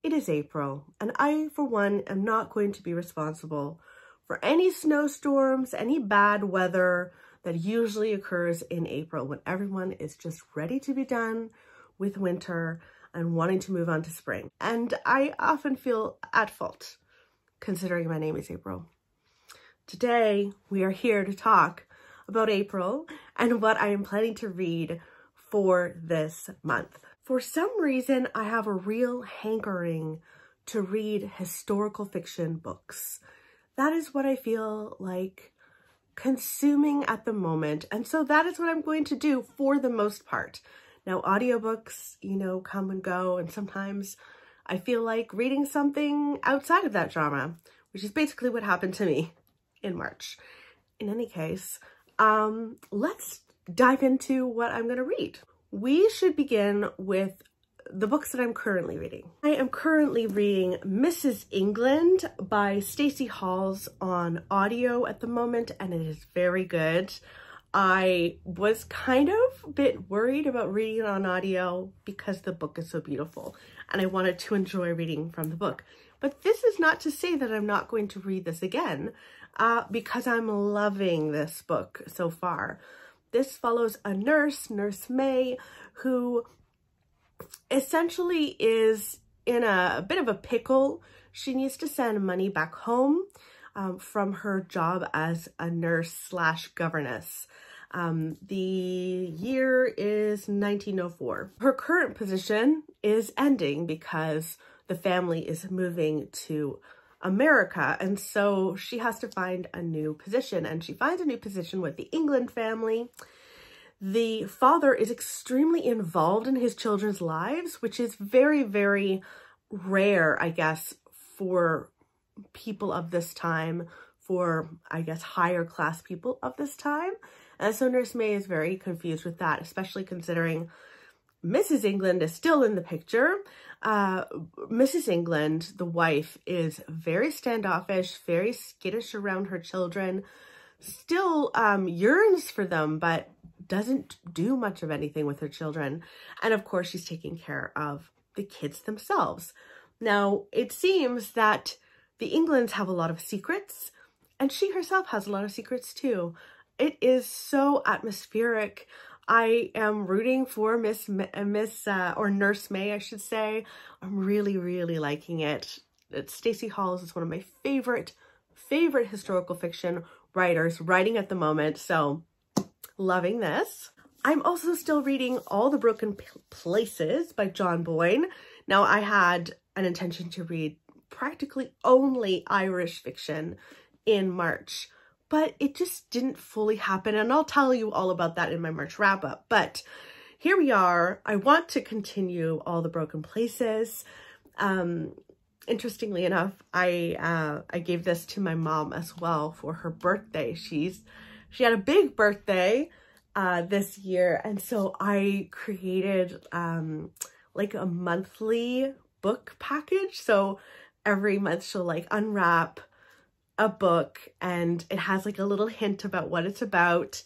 It is April, and I, for one, am not going to be responsible for any snowstorms, any bad weather that usually occurs in April when everyone is just ready to be done with winter and wanting to move on to spring. And I often feel at fault, considering my name is April. Today, we are here to talk about April and what I am planning to read for this month. For some reason, I have a real hankering to read historical fiction books. That is what I feel like consuming at the moment. And so that is what I'm going to do for the most part. Now, audiobooks, come and go. And sometimes I feel like reading something outside of that genre, which is basically what happened to me in March. In any case, let's dive into what I'm going to read. We should begin with the books that I'm currently reading. I am currently reading Mrs. England by Stacey Halls on audio at the moment, and it is very good. I was kind of a bit worried about reading it on audio because the book is so beautiful and I wanted to enjoy reading from the book. But this is not to say that I'm not going to read this again because I'm loving this book so far. This follows a nurse, Nurse May, who essentially is in a bit of a pickle. She needs to send money back home from her job as a nurse slash governess. The year is 1904. Her current position is ending because the family is moving to America, and so she has to find a new position, and she finds a new position with the England family. The father is extremely involved in his children's lives, which is very, very rare, I guess, for people of this time, for, I guess, higher class people of this time. And so Nurse May is very confused with that, especially considering Mrs. England is still in the picture. Mrs. England, the wife, is very standoffish, very skittish around her children, still yearns for them, but doesn't do much of anything with her children. And of course, she's taking care of the kids themselves. Now, it seems that the Englands have a lot of secrets, and she herself has a lot of secrets too. It is so atmospheric. I am rooting for Nurse May, I should say. I'm really, really liking it. Stacey Halls is one of my favorite historical fiction writers writing at the moment, so loving this. I'm also still reading All the Broken Places by John Boyne. Now, I had an intention to read practically only Irish fiction in March, but it just didn't fully happen, and I'll tell you all about that in my March wrap-up. But here we are. I want to continue All the Broken Places. Interestingly enough, I gave this to my mom as well for her birthday. She had a big birthday this year, and so I created like a monthly book package. So every month she'll like unwrap a book, and it has like a little hint about what it's about.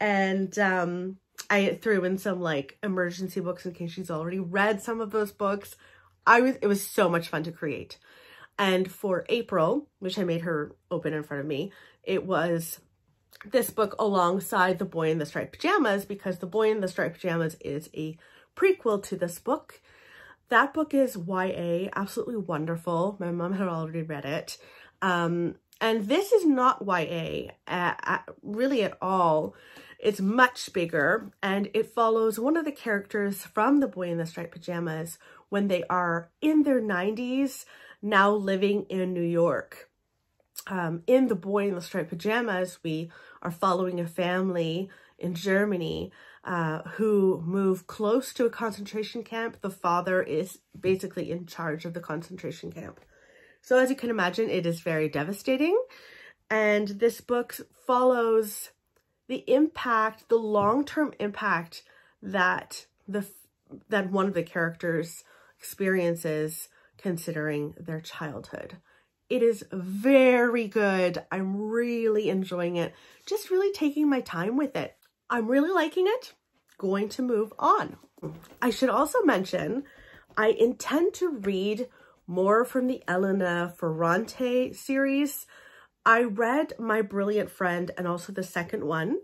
And I threw in some like emergency books in case she's already read some of those books. It was so much fun to create. And for April, which I made her open in front of me, it was this book alongside The Boy in the Striped Pajamas, because The Boy in the Striped Pajamas is a prequel to this book. That book is YA, absolutely wonderful. My mom had already read it. And this is not YA really at all. It's much bigger, and it follows one of the characters from The Boy in the Striped Pajamas when they are in their 90s, now living in New York. In The Boy in the Striped Pajamas, we are following a family in Germany who move close to a concentration camp. The father is basically in charge of the concentration camp. So as you can imagine, it is very devastating. And this book follows the impact, the long-term impact that one of the characters experiences considering their childhood. It is very good. I'm really enjoying it. Just really taking my time with it. I'm really liking it. Going to move on. I should also mention, I intend to read more from the Elena Ferrante series. I read My Brilliant Friend and also the second one,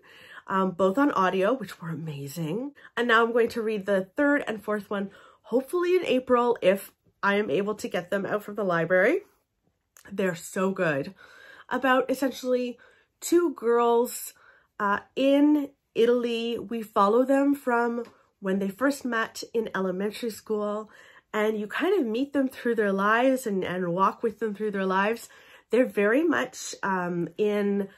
both on audio, which were amazing. And now I'm going to read the third and fourth one, hopefully in April, if I am able to get them out from the library. They're so good. About essentially two girls in Italy. We follow them from when they first met in elementary school, and you kind of meet them through their lives and walk with them through their lives. They're very much there's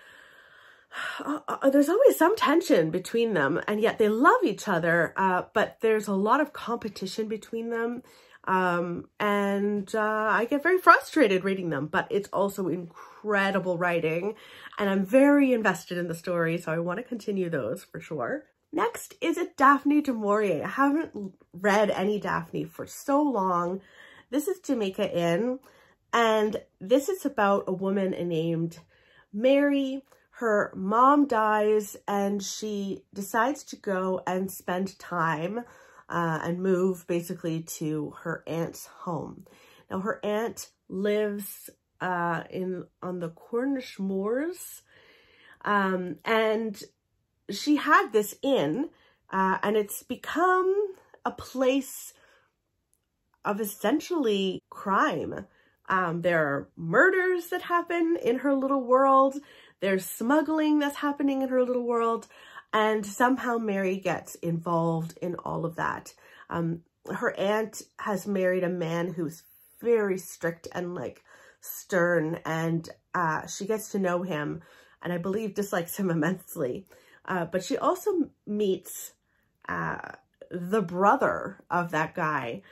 always some tension between them, and yet they love each other, but there's a lot of competition between them. I get very frustrated reading them, but it's also incredible writing, and I'm very invested in the story, so I want to continue those for sure. Next is a Daphne du Maurier. I haven't read any Daphne for so long. This is Jamaica Inn, and this is about a woman named Mary. Her mom dies, and she decides to go and spend time and move basically to her aunt's home. Now her aunt lives on the Cornish moors, and she had this inn, and it's become a place of essentially crime. There are murders that happen in her little world. There's smuggling that's happening in her little world. And somehow Mary gets involved in all of that. Her aunt has married a man who's very strict and like stern, and she gets to know him, and I believe dislikes him immensely. But she also meets the brother of that guy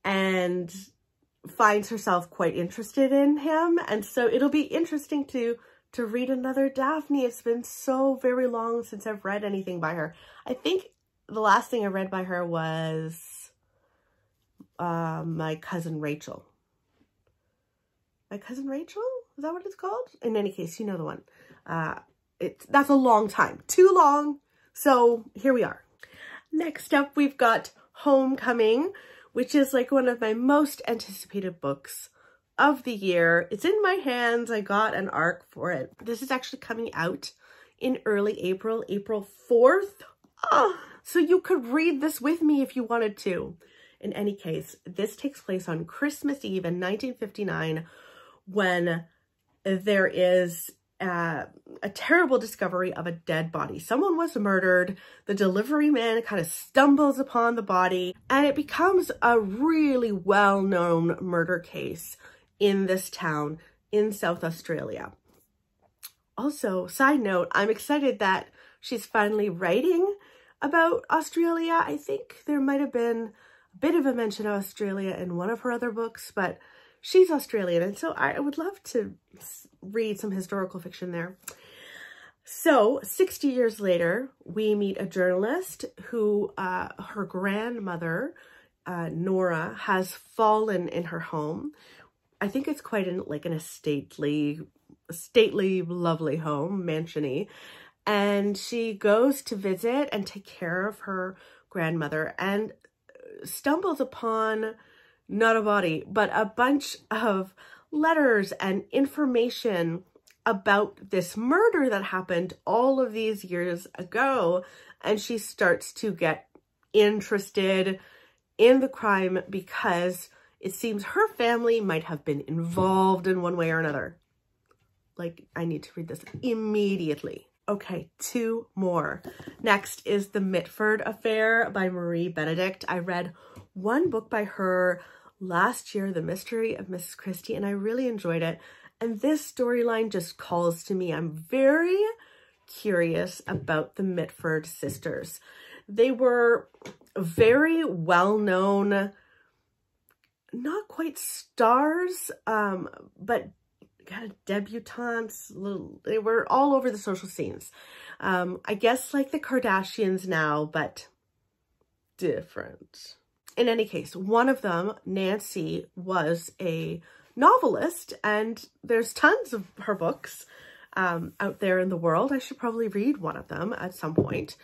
and finds herself quite interested in him. And so it'll be interesting to read another Daphne. It's been so very long since I've read anything by her. I think the last thing I read by her was My Cousin Rachel. My Cousin Rachel? Is that what it's called? In any case, you know the one. That's a long time. Too long. So here we are. Next up, we've got Homecoming, which is like one of my most anticipated books of the year. It's in my hands. I got an ARC for it. This is actually coming out in early April, April 4th. Oh, so you could read this with me if you wanted to. In any case, this takes place on Christmas Eve in 1959, when there is a terrible discovery of a dead body. Someone was murdered. The delivery man kind of stumbles upon the body, and it becomes a really well-known murder case in this town in South Australia. Also, side note, I'm excited that she's finally writing about Australia. I think there might have been a bit of a mention of Australia in one of her other books, but she's Australian, and so I would love to read some historical fiction there. So 60 years later, we meet a journalist who, her grandmother, Nora, has fallen in her home. I think it's quite an stately, lovely home, mansion-y. And she goes to visit and take care of her grandmother and stumbles upon not a body, but a bunch of letters and information about this murder that happened all of these years ago. And she starts to get interested in the crime because it seems her family might have been involved in one way or another. Like, I need to read this immediately. Okay, two more. Next is The Medford Affair by Marie Benedict. I read one book by her last year, The Mystery of Mrs. Christie, and I really enjoyed it. And this storyline just calls to me. I'm very curious about the Medford sisters. They were very well-known, not quite stars, but kind of debutantes. They were all over the social scenes. I guess like the Kardashians now, but different. In any case, one of them, Nancy, was a novelist, and there's tons of her books out there in the world. I should probably read one of them at some point.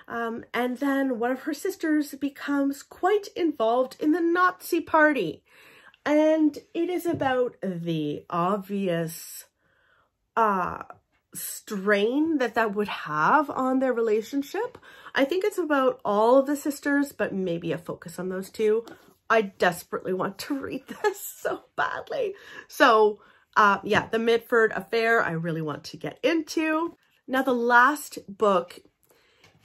And then one of her sisters becomes quite involved in the Nazi party. And it is about the obvious strain that would have on their relationship. I think it's about all of the sisters, but maybe a focus on those two. I desperately want to read this so badly. So yeah, the Medford Affair, I really want to get into. Now, the last book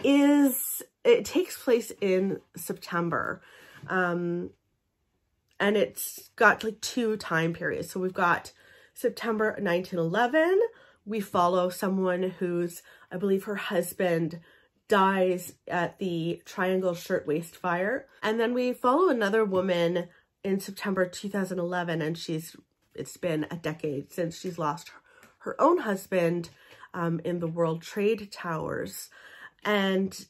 it takes place in September. And it's got like 2 time periods. So we've got September 1911. We follow someone who's, I believe her husband dies at the Triangle Shirtwaist Fire. And then we follow another woman in September 2011, and it's been a decade since she's lost her own husband in the World Trade Towers. And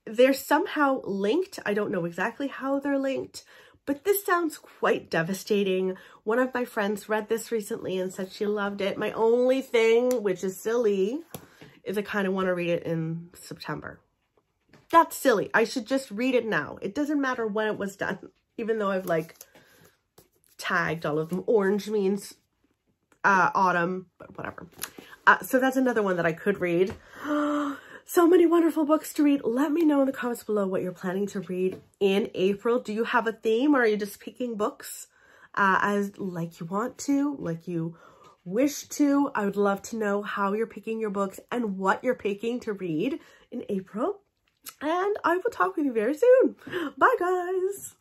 they're somehow linked. I don't know exactly how they're linked, but this sounds quite devastating. One of my friends read this recently and said she loved it. My only thing, which is silly, is I kind of want to read it in September. That's silly. I should just read it now. It doesn't matter when it was done, even though I've like tagged all of them. Orange means autumn, but whatever. So that's another one that I could read. So many wonderful books to read. Let me know in the comments below what you're planning to read in April. Do you have a theme, or are you just picking books like you want to, like you wish to? I would love to know how you're picking your books and what you're picking to read in April. And I will talk with you very soon. Bye, guys.